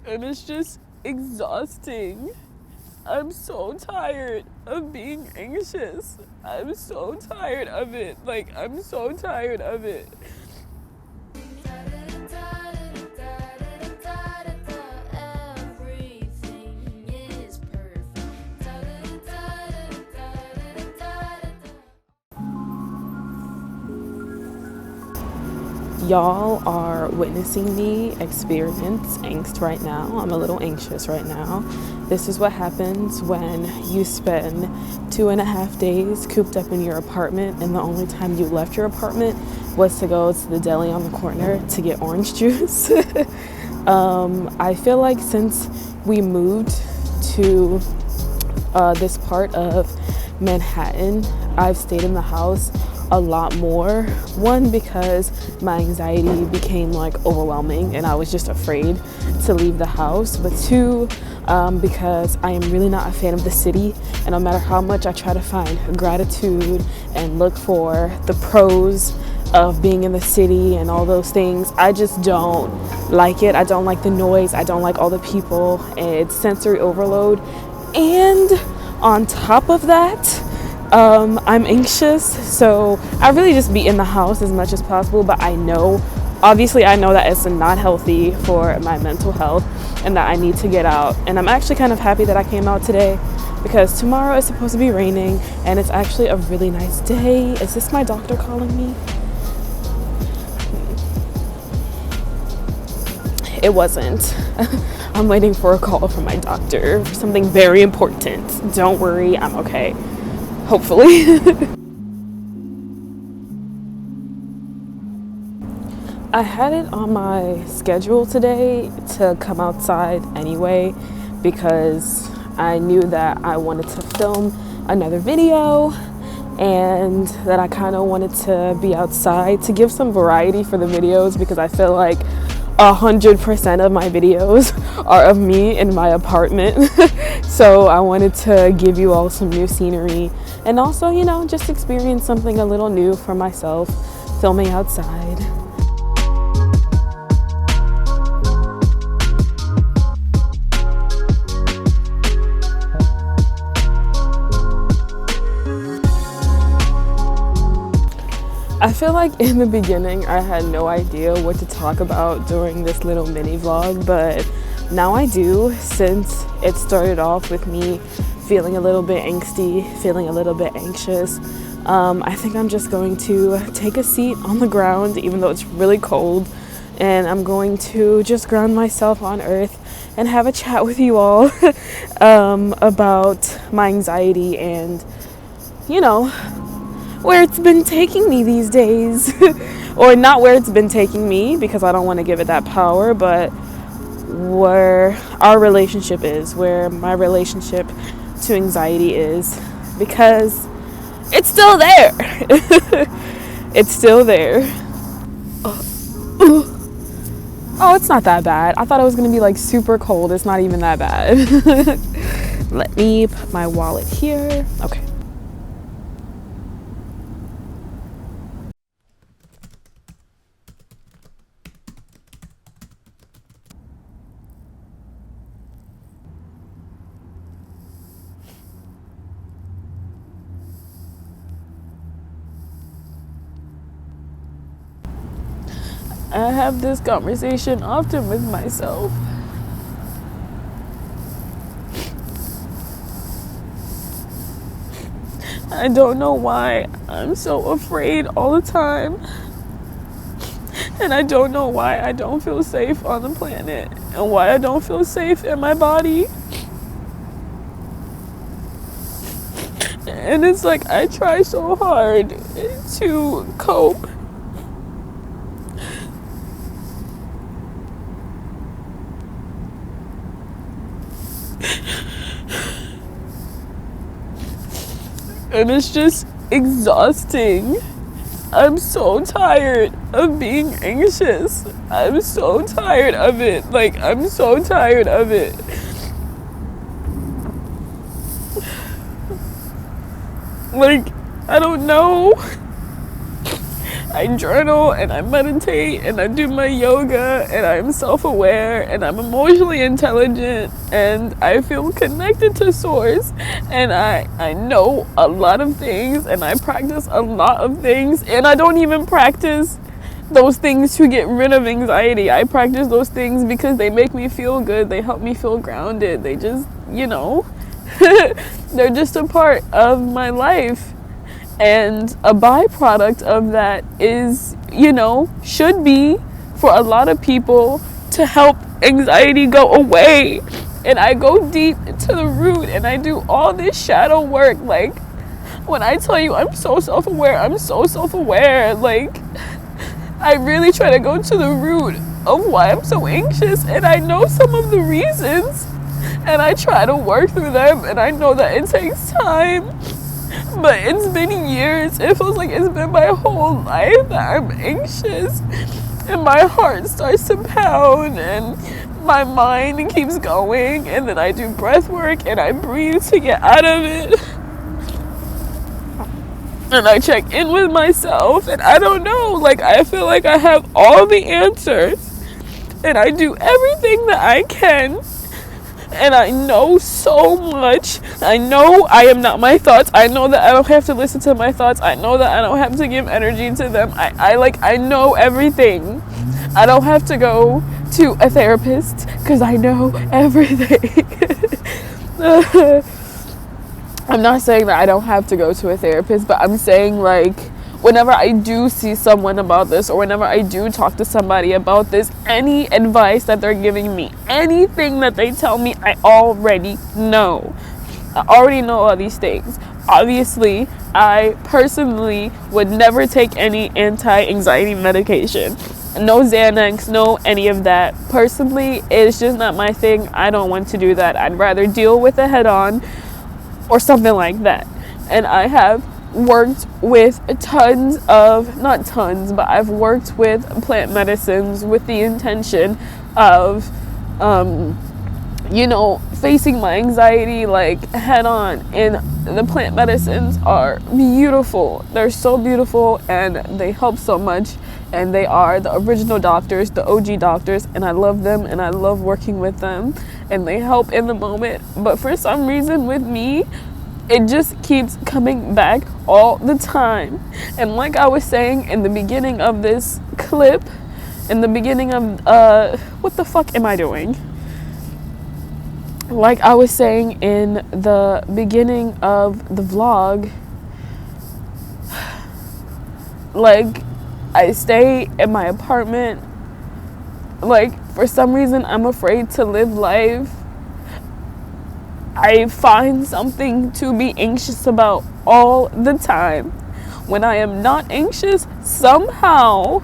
and it's just exhausting. I'm so tired of being anxious. I'm so tired of it. Like, I'm so tired of it. Y'all are witnessing me experience angst right now. I'm a little anxious right now. This is what happens when you spend 2.5 days cooped up in your apartment and the only time you left your apartment was to go to the deli on the corner to get orange juice. I feel like since we moved to this part of Manhattan, I've stayed in the house a lot more. One, because my anxiety became like overwhelming and I was just afraid to leave the house. But two, because I am really not a fan of the city, and no matter how much I try to find gratitude and look for the pros of being in the city and all those things, I just don't like it. I don't like the noise. I don't like all the people. It's sensory overload. And on top of that, I'm anxious, so I really just be in the house as much as possible. But I know that it's not healthy for my mental health and that I need to get out. And I'm actually kind of happy that I came out today, because tomorrow is supposed to be raining and it's actually a really nice day. Is this my doctor calling me? It wasn't. I'm waiting for a call from my doctor for something very important. Don't worry, I'm okay. Hopefully. I had it on my schedule today to come outside anyway, because I knew that I wanted to film another video and that I kind of wanted to be outside to give some variety for the videos, because I feel like 100% of my videos are of me in my apartment. So I wanted to give you all some new scenery and also, just experience something a little new for myself, filming outside. I feel like in the beginning I had no idea what to talk about during this little mini vlog, but now I do, since it started off with me feeling a little bit angsty, feeling a little bit anxious. I think I'm just going to take a seat on the ground, even though it's really cold, and I'm going to just ground myself on earth and have a chat with you all about my anxiety and, where it's been taking me these days. Or not where it's been taking me, because I don't want to give it that power, but where our relationship is, where my relationship to anxiety is, because it's still there. It's still there. Oh, it's not that bad. I thought it was gonna be like super cold. It's not even that bad. Let me put my wallet here. Okay. I have this conversation often with myself. I don't know why I'm so afraid all the time. And I don't know why I don't feel safe on the planet and why I don't feel safe in my body. And it's like I try so hard to cope. And it's just exhausting. I'm so tired of being anxious. I'm so tired of it. Like, I'm so tired of it. Like, I don't know. I journal and I meditate and I do my yoga and I'm self-aware and I'm emotionally intelligent and I feel connected to source and I know a lot of things and I practice a lot of things, and I don't even practice those things to get rid of anxiety. I practice those things because they make me feel good. They help me feel grounded. They just, they're just a part of my life. And a byproduct of that is, should be for a lot of people to help anxiety go away. And I go deep to the root and I do all this shadow work. Like, when I tell you I'm so self-aware, I'm so self-aware. Like, I really try to go to the root of why I'm so anxious, and I know some of the reasons, and I try to work through them, and I know that it takes time, but it's been years. It feels like it's been my whole life that I'm anxious, and my heart starts to pound, and my mind keeps going, and then I do breath work, and I breathe to get out of it. And I check in with myself, and I don't know, like, I feel like I have all the answers, and I do everything that I can, and I know so much. I know I am not my thoughts. I know that I don't have to listen to my thoughts. I know that I don't have to give energy to them. I know everything. I don't have to go to a therapist because I know everything. I'm not saying that I don't have to go to a therapist, but I'm saying, like, whenever I do see someone about this, or whenever I do talk to somebody about this, any advice that they're giving me, anything that they tell me, I already know. I already know all these things. Obviously, I personally would never take any anti-anxiety medication. No Xanax, no any of that. Personally, it's just not my thing. I don't want to do that. I'd rather deal with it head on, or something like that. And I have worked with not tons, but I've worked with plant medicines with the intention of, facing my anxiety like head on. And the plant medicines are beautiful. They're so beautiful and they help so much. And they are the original doctors, the OG doctors, and I love them and I love working with them, and they help in the moment. But for some reason with me, it just keeps coming back all the time. And like I was saying in the beginning of this clip, in the beginning of what the fuck am I doing? Like I was saying in the beginning of the vlog, like, I stay in my apartment. Like, for some reason, I'm afraid to live life. I find something to be anxious about all the time. When I am not anxious, somehow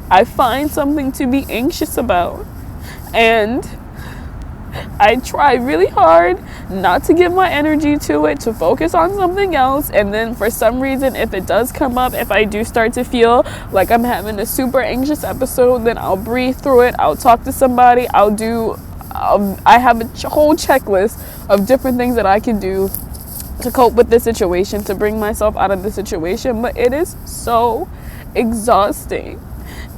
I find something to be anxious about. And I try really hard not to give my energy to it, to focus on something else. And then for some reason, if it does come up, if I do start to feel like I'm having a super anxious episode, then I'll breathe through it. I'll talk to somebody. I have a whole checklist of different things that I can do to cope with the situation, to bring myself out of the situation. But it is so exhausting.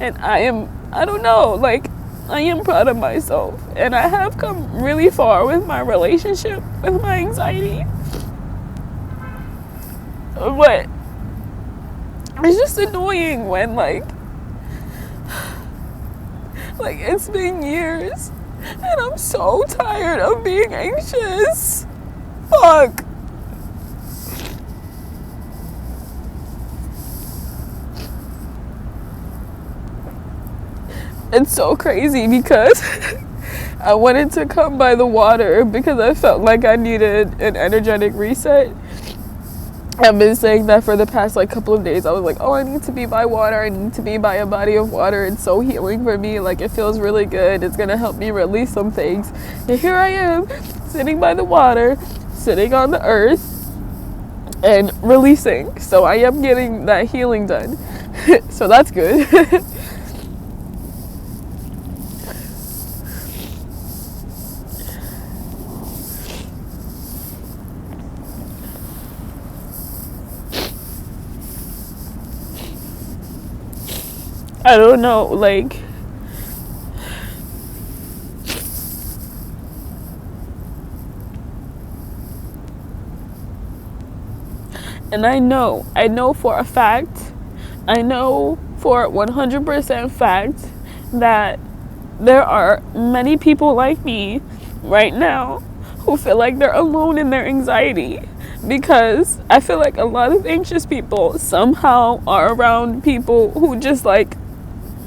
And I don't know, like, I am proud of myself, and I have come really far with my relationship with my anxiety. But it's just annoying when, like it's been years, and I'm so tired of being anxious. Fuck. It's so crazy because I wanted to come by the water because I felt like I needed an energetic reset. I've been saying that for the past couple of days. I was like, oh, I need to be by water. I need to be by a body of water. It's so healing for me. Like, it feels really good. It's going to help me release some things. And here I am, sitting by the water, sitting on the earth, and releasing. So I am getting that healing done. So that's good. I don't know, like, and I know for a fact, I know for 100% fact that there are many people like me right now who feel like they're alone in their anxiety, because I feel like a lot of anxious people somehow are around people who just like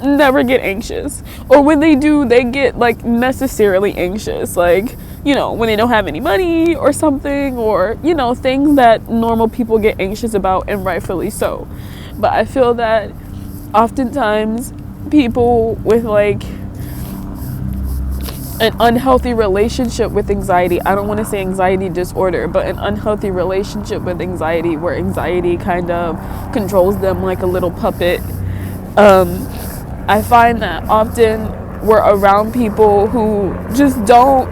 never get anxious, or when they do, they get like necessarily anxious, like, you know, when they don't have any money or something, or, you know, things that normal people get anxious about, and rightfully so. But I feel that oftentimes people with like an unhealthy relationship with anxiety, I don't want to say anxiety disorder, but an unhealthy relationship with anxiety, where anxiety kind of controls them like a little puppet. I find that often we're around people who just don't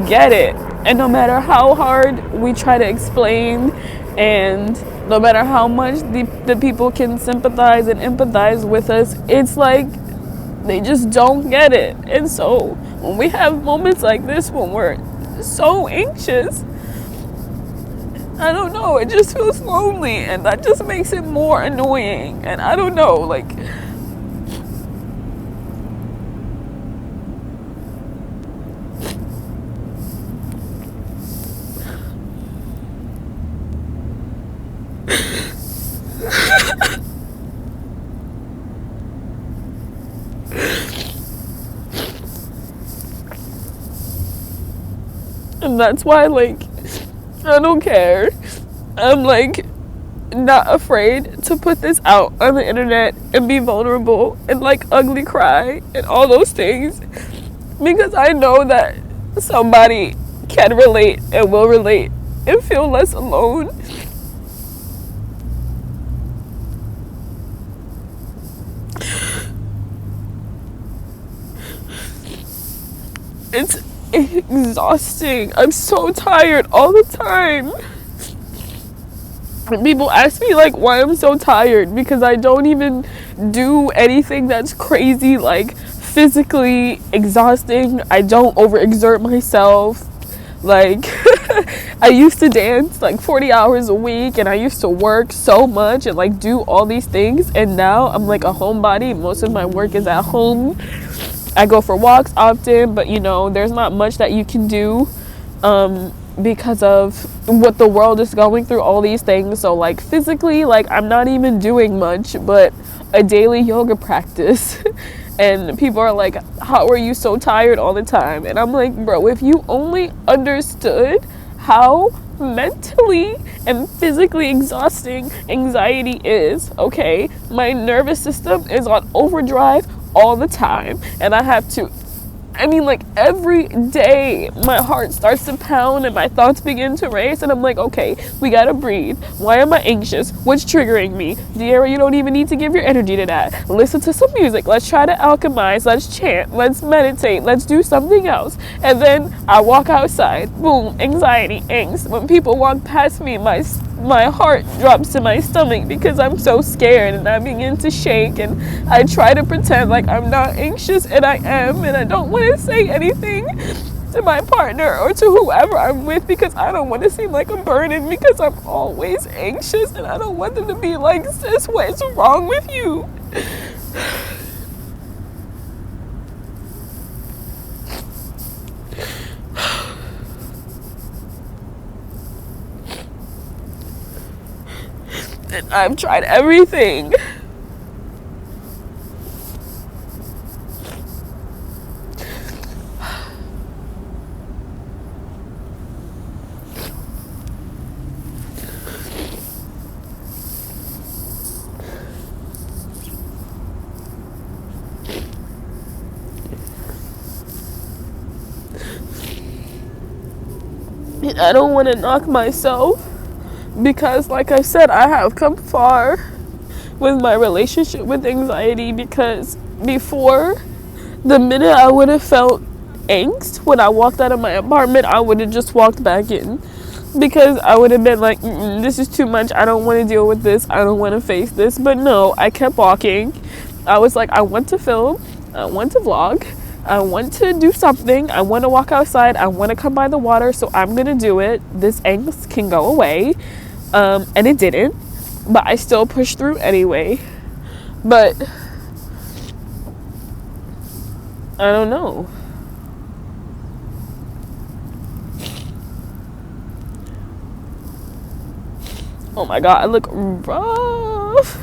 get it, and no matter how hard we try to explain, and no matter how much the people can sympathize and empathize with us, it's like they just don't get it. And so when we have moments like this, when we're so anxious, I don't know, it just feels lonely, and that just makes it more annoying. And I don't know, like, and that's why, like, I don't care. I'm like not afraid to put this out on the internet and be vulnerable and like ugly cry and all those things, because I know that somebody can relate and will relate and feel less alone. It's exhausting. I'm so tired all the time. And people ask me like why I'm so tired, because I don't even do anything that's crazy like physically exhausting. I don't overexert myself. Like I used to dance like 40 hours a week, and I used to work so much and like do all these things, and now I'm like a homebody. Most of my work is at home. I go for walks often, but you know, there's not much that you can do because of what the world is going through, all these things. So like physically, like I'm not even doing much but a daily yoga practice. And people are like, how are you so tired all the time? And I'm like, bro, if you only understood how mentally and physically exhausting anxiety is, okay? My nervous system is on overdrive all the time, and I have to, I mean, like every day my heart starts to pound and my thoughts begin to race, and I'm like, okay, we gotta breathe. Why am I anxious? What's triggering me? Diara, you don't even need to give your energy to that. Listen to some music. Let's try to alchemize. Let's chant. Let's meditate. Let's do something else. And then I walk outside. Boom, anxiety, angst. When people walk past me, my heart drops to my stomach because I'm so scared, and I begin to shake, and I try to pretend like I'm not anxious, and I am, and I don't want to say anything to my partner or to whoever I'm with, because I don't want to seem like a burden, because I'm always anxious, and I don't want them to be like, sis, what's wrong with you? And I've tried everything. And I don't want to knock myself, because like I said, I have come far with my relationship with anxiety, because before, the minute I would have felt angst when I walked out of my apartment, I would have just walked back in, because I would have been like, this is too much, I don't want to deal with this, I don't want to face this. But no, I kept walking, I was like, I want to film, I want to vlog, I want to do something, I want to walk outside, I want to come by the water, so I'm gonna do it. This angst can go away. And it didn't, but I still pushed through anyway. But I don't know. Oh my god, I look rough.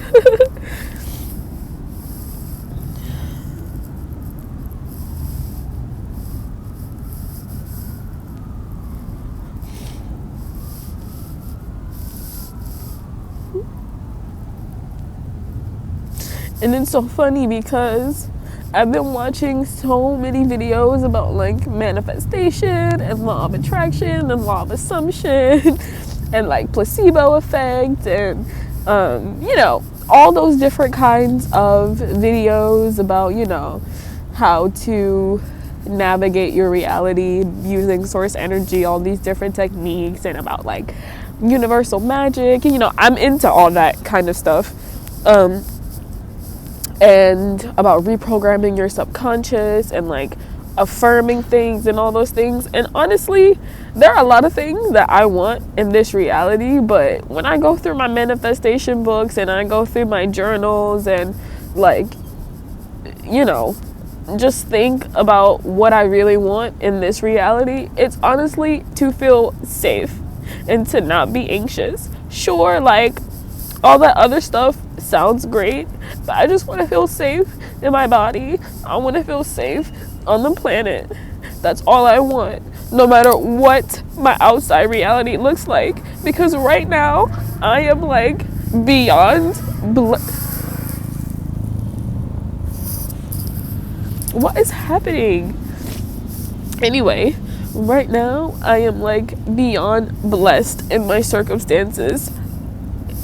And it's so funny because I've been watching so many videos about like manifestation and law of attraction and law of assumption and like placebo effect and you know, all those different kinds of videos about, you know, how to navigate your reality using source energy, all these different techniques, and about like universal magic. And, you know, I'm into all that kind of stuff. And about reprogramming your subconscious and like affirming things and all those things. And honestly, there are a lot of things that I want in this reality, but when I go through my manifestation books and I go through my journals and like, you know, just think about what I really want in this reality, it's honestly to feel safe and to not be anxious. Sure, like all that other stuff sounds great, but I just want to feel safe in my body. I want to feel safe on the planet. That's all I want, no matter what my outside reality looks like. Because right now, I am like beyond what is happening? Anyway, right now, I am like beyond blessed in my circumstances.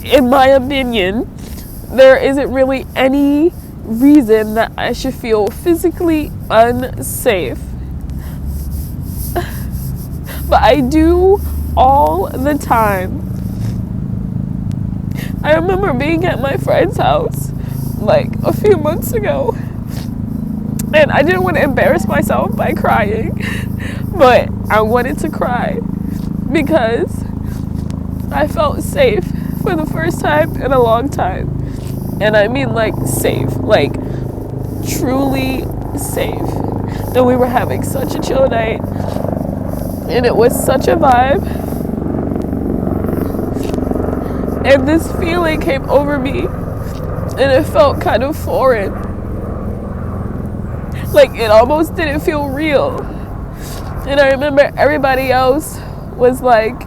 In my opinion, there isn't really any reason that I should feel physically unsafe. But I do all the time. I remember being at my friend's house like a few months ago, and I didn't want to embarrass myself by crying, but I wanted to cry because I felt safe for the first time in a long time. And I mean like safe, like truly safe. And we were having such a chill night, and it was such a vibe. And this feeling came over me, and it felt kind of foreign. Like it almost didn't feel real. And I remember everybody else was like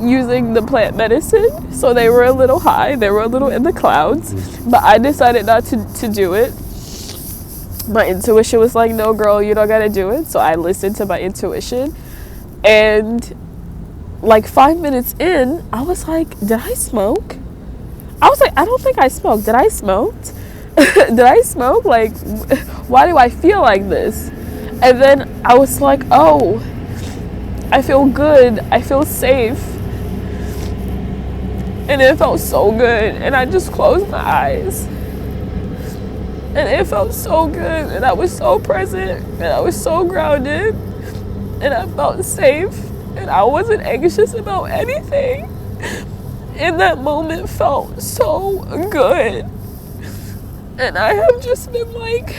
using the plant medicine, so they were a little high, they were a little in the clouds, but I decided not to do it. My intuition was like, no girl, you don't gotta do it. So I listened to my intuition, and like 5 minutes in, I was like, did I smoke? I was like, I don't think I smoked. Did I smoke? Did I smoke? Like, why do I feel like this? And then I was like, oh, I feel good, I feel safe. And it felt so good, and I just closed my eyes. And it felt so good, and I was so present, and I was so grounded, and I felt safe, and I wasn't anxious about anything. And that moment felt so good. And I have just been like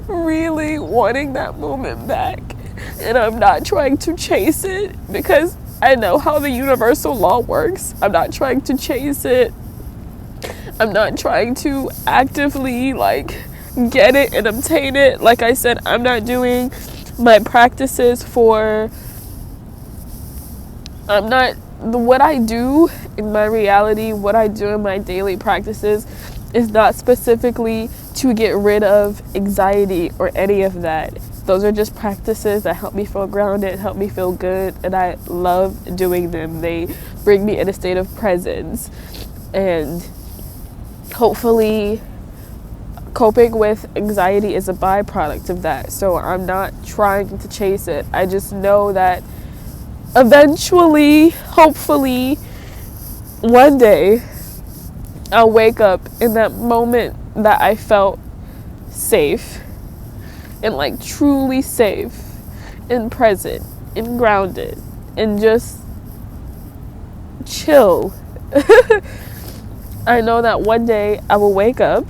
really wanting that moment back. And I'm not trying to chase it because I know how the universal law works. I'm not trying to chase it. I'm not trying to actively like get it and obtain it. Like I said, I'm not doing my practices for, what I do in my reality, what I do in my daily practices is not specifically to get rid of anxiety or any of that. Those are just practices that help me feel grounded, help me feel good, and I love doing them. They bring me in a state of presence, and hopefully coping with anxiety is a byproduct of that. So I'm not trying to chase it. I just know that eventually, hopefully, one day, I'll wake up in that moment that I felt safe and like truly safe and present and grounded and just chill. I know that one day I will wake up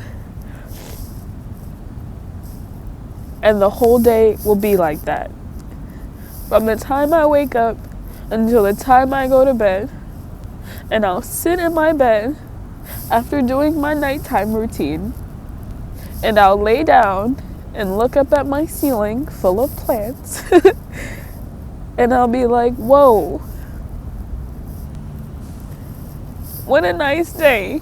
and the whole day will be like that. From the time I wake up until the time I go to bed, and I'll sit in my bed after doing my nighttime routine, and I'll lay down and look up at my ceiling full of plants, and I'll be like, whoa, what a nice day.